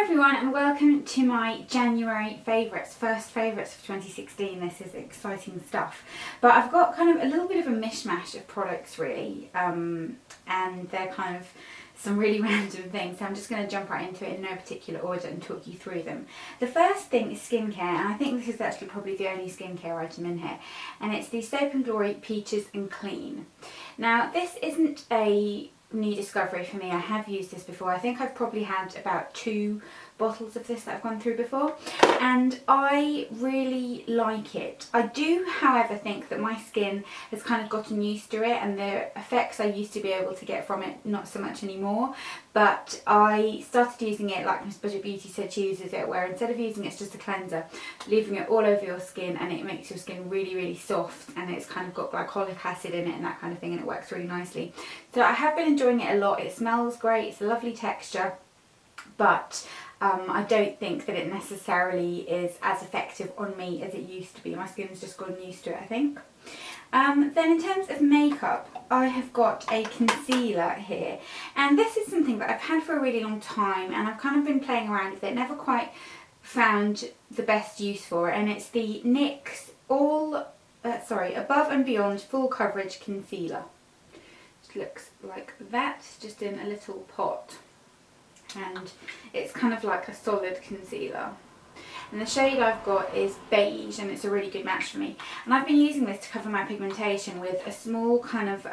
Hi everyone and welcome to my January favourites, first favourites of 2016. This is exciting stuff. But I've got kind of a little bit of a mishmash of products really, and they're kind of some really random things. So I'm just going to jump right into it in no particular order and talk you through them. The first thing is skincare, and I think this is actually probably the only skincare item in here, and it's the Soap & Glory Peaches and Clean. Now this isn't a new discovery for me. I have used this before. I think I've probably had about 2 bottles of this that I've gone through before, and I really like it. I do however think that my skin has kind of gotten used to it, and the effects I used to be able to get from it not so much anymore. But I started using it like Miss Budget Beauty said she uses it, where instead of using it as just a cleanser, leaving it all over your skin, and it makes your skin really soft, and it's kind of got glycolic acid in it and that kind of thing, and it works really nicely. So I have been enjoying it a lot. It smells great, it's a lovely texture, but I don't think that it necessarily is as effective on me as it used to be. My skin's just gotten used to it, I think. Then in terms of makeup, I have got a concealer here, and this is something that I've had for a really long time, and I've kind of been playing around with it, never quite found the best use for it, and it's the NYX Above and Beyond Full Coverage Concealer. It looks like that, just in a little pot, and it's kind of like a solid concealer. And the shade I've got is beige, and it's a really good match for me. And I've been using this to cover my pigmentation with a small kind of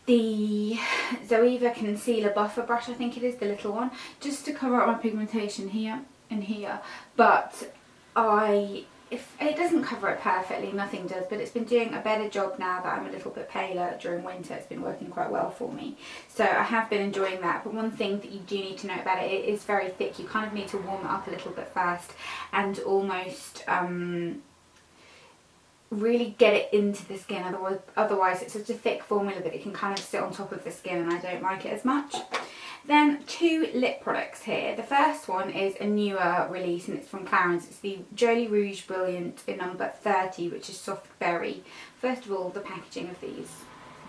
the Zoeva Concealer Buffer Brush, I think it is, the little one, just to cover up my pigmentation here and here. But if it doesn't cover it perfectly, nothing does, but it's been doing a better job now that I'm a little bit paler during winter. It's been working quite well for me. So I have been enjoying that. But one thing that you do need to know about it, it is very thick. You kind of need to warm it up a little bit first and almost really get it into the skin. Otherwise it's such a thick formula that it can kind of sit on top of the skin, and I don't like it as much. Then 2 lip products here. The first one is a newer release, and it's from Clarins. It's the Joli Rouge Brilliant in number 30, which is soft berry. First of all, the packaging of these,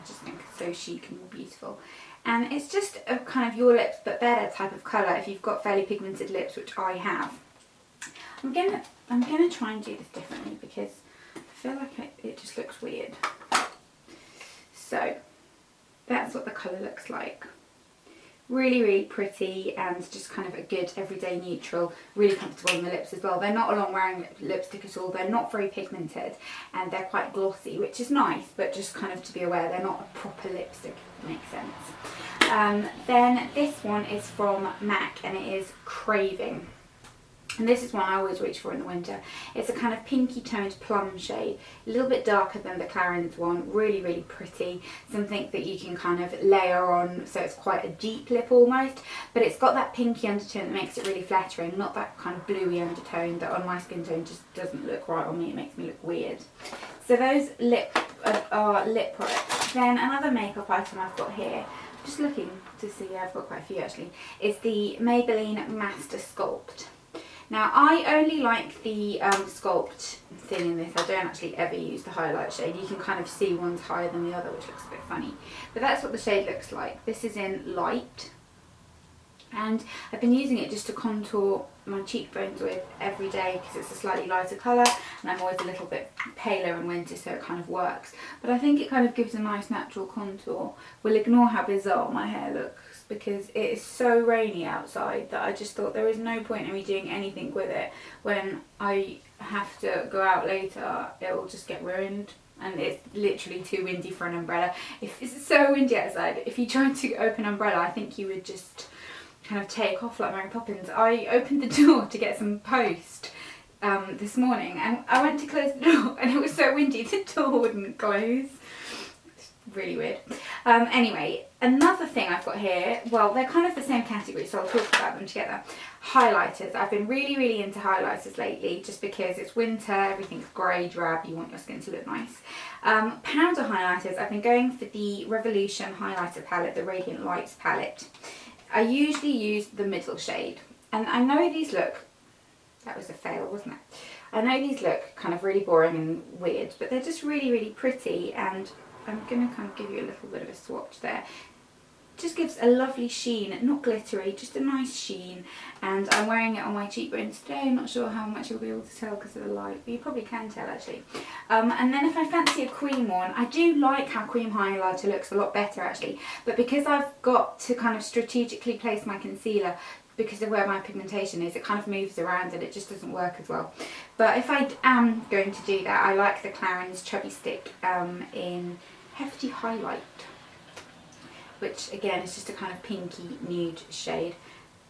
I just think is so chic and beautiful. And it's just a kind of your lips but better type of colour if you've got fairly pigmented lips, which I have. I'm gonna try and do this differently because I feel like it just looks weird. So that's what the colour looks like. Really pretty, and just kind of a good everyday neutral, really comfortable on the lips as well. They're not a long wearing lipstick at all, they're not very pigmented, and they're quite glossy, which is nice, but just kind of to be aware they're not a proper lipstick, if it makes sense. Then this one is from MAC, and it is Craving. And this is one I always reach for in the winter. It's a kind of pinky toned plum shade, a little bit darker than the Clarins one, really pretty. Something that you can kind of layer on, so it's quite a deep lip almost, but it's got that pinky undertone that makes it really flattering, not that kind of bluey undertone that on my skin tone just doesn't look right on me. It makes me look weird. So those are lip products. Then another makeup item I've got here, just looking to see, I've got quite a few actually, is the Maybelline Master Sculpt. Now I only like the sculpt thing in this. I don't actually ever use the highlight shade. You can kind of see one's higher than the other, which looks a bit funny. But that's what the shade looks like. This is in light, and I've been using it just to contour my cheekbones with every day because it's a slightly lighter colour, and I'm always a little bit paler in winter, so it kind of works. But I think it kind of gives a nice natural contour. We'll ignore how bizarre my hair looks because it is so rainy outside that I just thought there is no point in me doing anything with it. When I have to go out later, it will just get ruined, and it's literally too windy for an umbrella. If it's so windy outside, if you tried to open an umbrella, I think you would just kind of take off like Mary Poppins. I opened the door to get some post this morning, and I went to close the door and it was so windy the door wouldn't close. It's really weird. Anyway, another thing I've got here, well, they're kind of the same category, so I'll talk about them together. Highlighters. I've been really into highlighters lately, just because it's winter, everything's grey, drab, you want your skin to look nice. Powder highlighters, I've been going for the Revolution highlighter palette, the Radiant Lights palette. I usually use the middle shade, and I know these look, that was a fail, wasn't it? I know these look kind of really boring and weird, but they're just really pretty, and I'm going to kind of give you a little bit of a swatch there. just gives a lovely sheen, not glittery, just a nice sheen. And I'm wearing it on my cheekbones today. I'm not sure how much you'll be able to tell because of the light, but you probably can tell actually. And then if I fancy a cream one, I do like how cream highlighter looks a lot better actually, but because I've got to kind of strategically place my concealer because of where my pigmentation is, it kind of moves around and it just doesn't work as well. But if I am going to do that, I like the Clarins Chubby Stick in Hefty Highlight, which again is just a kind of pinky nude shade.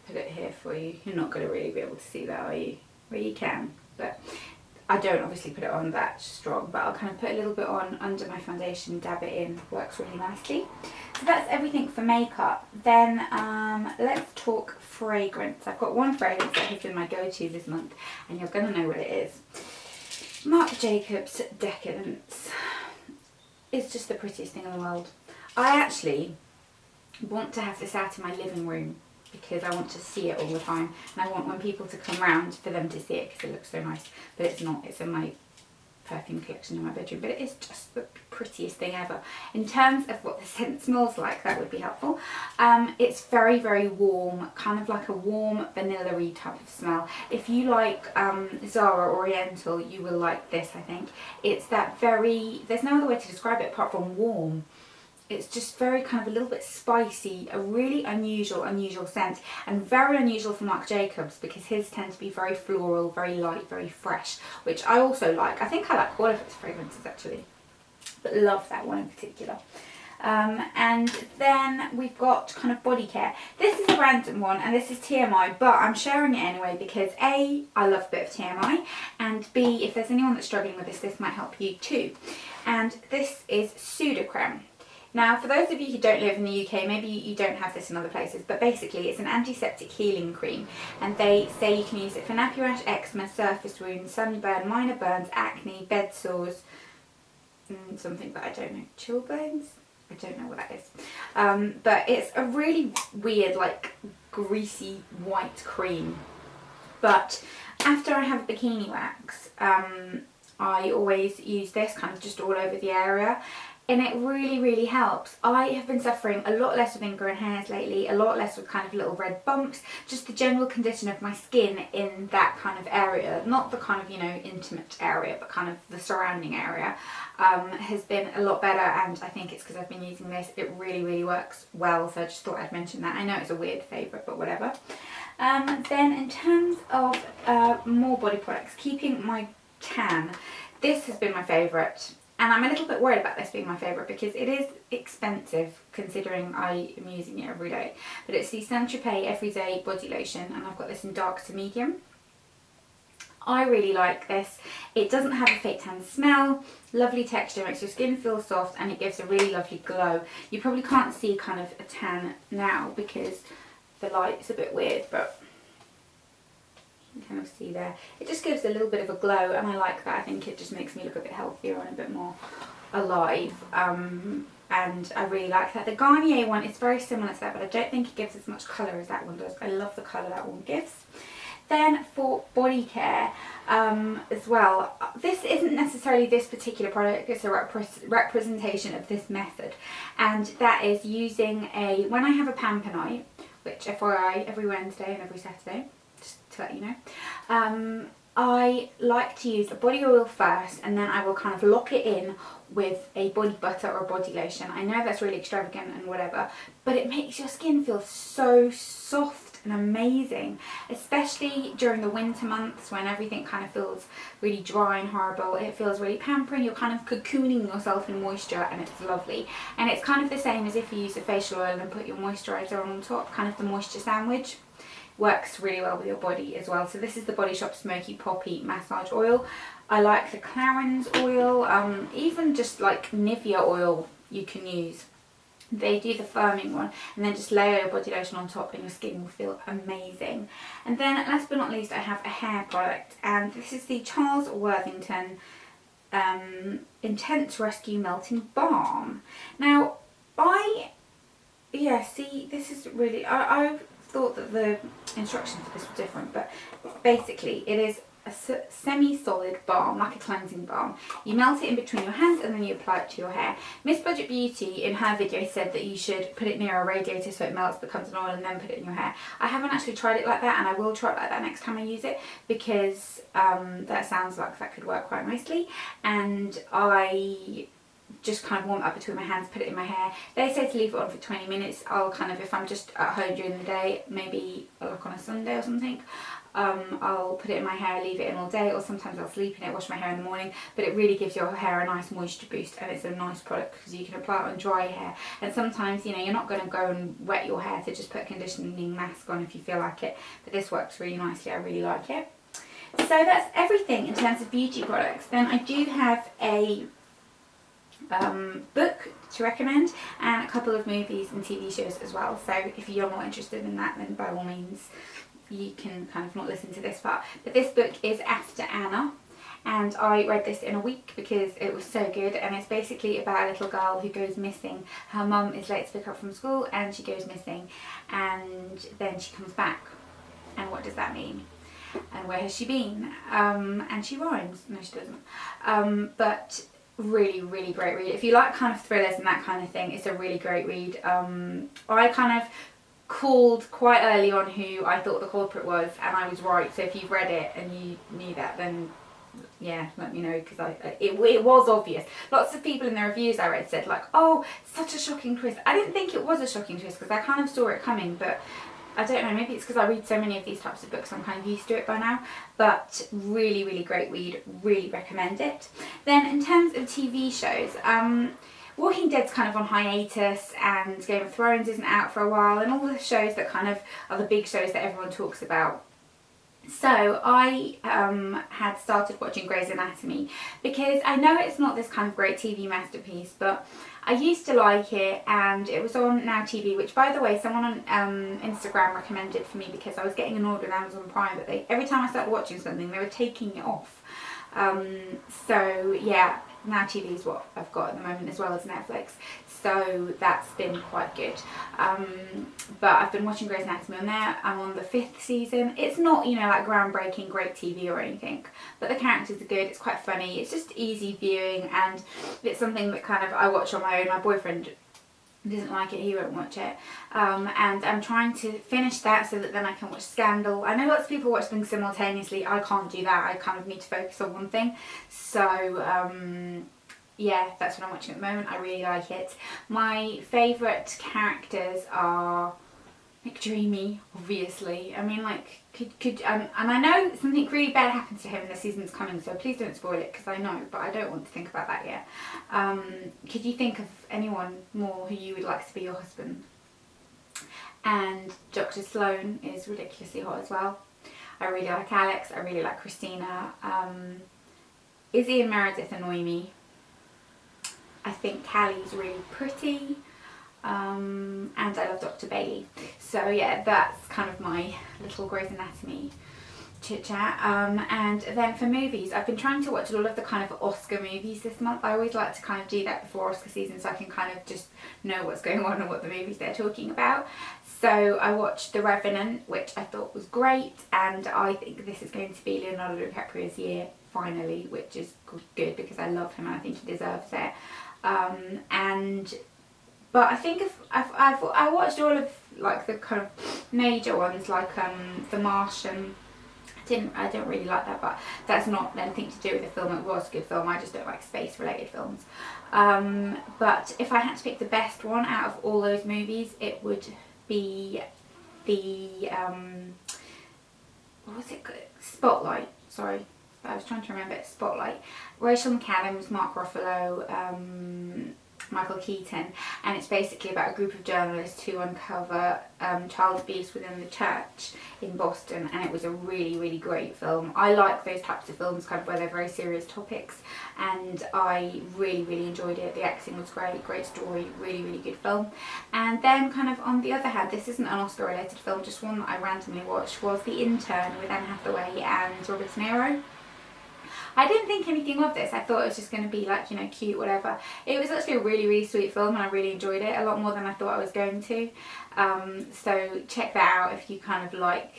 Put it here for you. You're not going to really be able to see that, are you? Well, you can, but I don't obviously put it on that strong, but I'll kind of put a little bit on under my foundation, dab it in, works really nicely. So that's everything for makeup. Then let's talk fragrance. I've got one fragrance that has been my go-to this month, and you're going to know what it is. Marc Jacobs Decadence. It's just the prettiest thing in the world. I actually want to have this out in my living room because I want to see it all the time, and I want when people to come round for them to see it because it looks so nice. But it's not, it's in my perfume collection in my bedroom, but it is just the prettiest thing ever. In terms of what the scent smells like, that would be helpful. It's very, very warm, kind of like a warm vanilla-y type of smell. If you like Zara Oriental, you will like this, I think. It's that very, there's no other way to describe it apart from warm. It's just very kind of a little bit spicy, a really unusual scent, and very unusual for Marc Jacobs because his tend to be very floral, very light, very fresh, which I also like. I think I like all of its fragrances actually, but love that one in particular. And then we've got kind of body care. This is a random one and this is TMI, but I'm sharing it anyway because A, I love a bit of TMI, and B, if there's anyone that's struggling with this, this might help you too. And this is Sudocrem. Now, for those of you who don't live in the UK, maybe you don't have this in other places, but basically it's an antiseptic healing cream, and they say you can use it for nappy rash, eczema, surface wounds, sunburn, minor burns, acne, bed sores, something that I don't know, chilblains? I don't know what that is. But it's a really weird, like, greasy white cream. But after I have a bikini wax, I always use this kind of just all over the area. And it really, really helps. I have been suffering a lot less with ingrown hairs lately, a lot less with kind of little red bumps, just the general condition of my skin in that kind of area, not the kind of, you know, intimate area, but kind of the surrounding area, has been a lot better, and I think it's because I've been using this. It really, really works well, so I just thought I'd mention that. I know it's a weird favourite, but whatever. Then in terms of more body products, keeping my tan, this has been my favourite. And I'm a little bit worried about this being my favourite because it is expensive considering I am using it every day. But it's the Tropez Everyday Body Lotion, and I've got this in dark to medium. I really like this. It doesn't have a fake tan smell, lovely texture, makes your skin feel soft, and it gives a really lovely glow. You probably can't see kind of a tan now because the light's a bit weird, but you can kind of see there. It just gives a little bit of a glow, and I like that. I think it just makes me look a bit healthier and a bit more alive, and I really like that. The Garnier one is very similar to that, but I don't think it gives as much colour as that one does. I love the colour that one gives. Then for body care as well, this isn't necessarily this particular product, it's a representation of this method, and that is using when I have a pamper night, which FYI every Wednesday and every Saturday, just to let you know, I like to use a body oil first, and then I will kind of lock it in with a body butter or body lotion. I know that's really extravagant and whatever, but it makes your skin feel so soft and amazing, especially during the winter months when everything kind of feels really dry and horrible. It feels really pampering. You're kind of cocooning yourself in moisture, and it's lovely. And it's kind of the same as if you use a facial oil and put your moisturiser on top, kind of the moisture sandwich. Works really well with your body as well. So this is the Body Shop Smoky Poppy Massage Oil. I like the Clarins oil, even just like Nivea oil you can use. They do the firming one, and then just layer your body lotion on top and your skin will feel amazing. And then last but not least, I have a hair product, and this is the Charles Worthington Intense Rescue Melting Balm. Now, see, this is really, I thought that the instructions for this were different, but basically it is a semi-solid balm, like a cleansing balm. You melt it in between your hands and then you apply it to your hair. Miss Budget Beauty in her video said that you should put it near a radiator so it melts, becomes an oil, and then put it in your hair. I haven't actually tried it like that, and I will try it like that next time I use it, because that sounds like that could work quite nicely. And I just kind of warm it up between my hands, put it in my hair. They say to leave it on for 20 minutes. I'll kind of, if I'm just at home during the day, maybe like on a Sunday or something, I'll put it in my hair, leave it in all day, or sometimes I'll sleep in it, wash my hair in the morning. But it really gives your hair a nice moisture boost, and it's a nice product because you can apply it on dry hair. And sometimes, you know, you're not going to go and wet your hair to just put a conditioning mask on if you feel like it, but this works really nicely. I really like it. So that's everything in terms of beauty products. Then I do have a book to recommend, and a couple of movies and TV shows as well. So if you're more interested in that, then by all means you can kind of not listen to this part. But this book is After Anna, and I read this in a week because it was so good. And it's basically about a little girl who goes missing. Her mum is late to pick up from school and she goes missing, and then she comes back, and what does that mean? And where has she been? And she rhymes. No, she doesn't. But really, really great read. If you like kind of thrillers and that kind of thing, it's a really great read. I kind of called quite early on who I thought the culprit was, and I was right. So if you've read it and you knew that, then yeah, let me know, because it was obvious. Lots of people in the reviews I read said like, oh, such a shocking twist. I didn't think it was a shocking twist because I kind of saw it coming, but I don't know, maybe it's because I read so many of these types of books, I'm kind of used to it by now. But really, really great read, really recommend it. Then in terms of TV shows, Walking Dead's kind of on hiatus, and Game of Thrones isn't out for a while, and all the shows that kind of are the big shows that everyone talks about. So I had started watching Grey's Anatomy because I know it's not this kind of great TV masterpiece, but I used to like it, and it was on Now TV, which, by the way, someone on Instagram recommended for me because I was getting annoyed with Amazon Prime, but every time I started watching something they were taking it off. So yeah, Now TV is what I've got at the moment, as well as Netflix, so that's been quite good. But I've been watching Grey's Anatomy on there. I'm on the 5th season. It's not, you know, like groundbreaking great TV or anything, but the characters are good. It's quite funny. It's just easy viewing, and it's something that kind of I watch on my own. My boyfriend doesn't like it, he won't watch it, and I'm trying to finish that so that then I can watch Scandal. I know lots of people watch things simultaneously. I can't do that. I kind of need to focus on one thing. So yeah, that's what I'm watching at the moment. I really like it. My favourite characters are McDreamy, obviously. I mean, like, and I know something really bad happens to him in the season's coming, so please don't spoil it, because I know, but I don't want to think about that yet. Could you think of anyone more who you would like to be your husband? And Dr. Sloan is ridiculously hot as well. I really like Alex. I really like Christina. Izzy and Meredith annoy me. I think Callie's really pretty. And I love Dr. Bailey. So yeah, that's kind of my little Grey's Anatomy chit chat. And then for movies, I've been trying to watch all of the kind of Oscar movies this month. I always like to kind of do that before Oscar season, so I can kind of just know what's going on and what the movies they're talking about. So I watched The Revenant, which I thought was great, and I think this is going to be Leonardo DiCaprio's year finally, which is good because I love him and I think he deserves it. But I think I watched all of like the kind of major ones, like The Martian. I don't really like that, but that's not anything to do with the film. It was a good film. I just don't like space related films. But if I had to pick the best one out of all those movies, it would be the what was it called? Spotlight. Sorry, I was trying to remember it. Spotlight. Rachel McAdams, Mark Ruffalo, Michael Keaton, and it's basically about a group of journalists who uncover child abuse within the church in Boston, and it was a really, really great film. I like those types of films kind of where they're very serious topics, and I really, really enjoyed it. The acting was great, great story, really, really good film. And then kind of on the other hand, this isn't an Oscar related film, just one that I randomly watched, was The Intern with Anne Hathaway and Robert De Niro. I didn't think anything of this. I thought it was just going to be like, you know, cute, whatever. It was actually a really, really sweet film, and I really enjoyed it a lot more than I thought I was going to. So check that out if you kind of like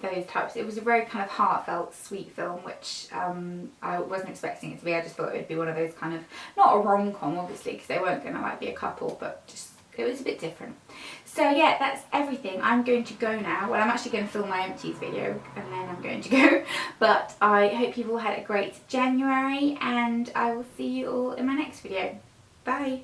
those types. It was a very kind of heartfelt, sweet film, which I wasn't expecting it to be. I just thought it would be one of those kind of, not a rom-com obviously, because they weren't going to like be a couple, but just, it was a bit different. So yeah, that's everything. I'm going to go now. Well, I'm actually going to film my empties video and then I'm going to go. But I hope you've all had a great January, and I will see you all in my next video. Bye.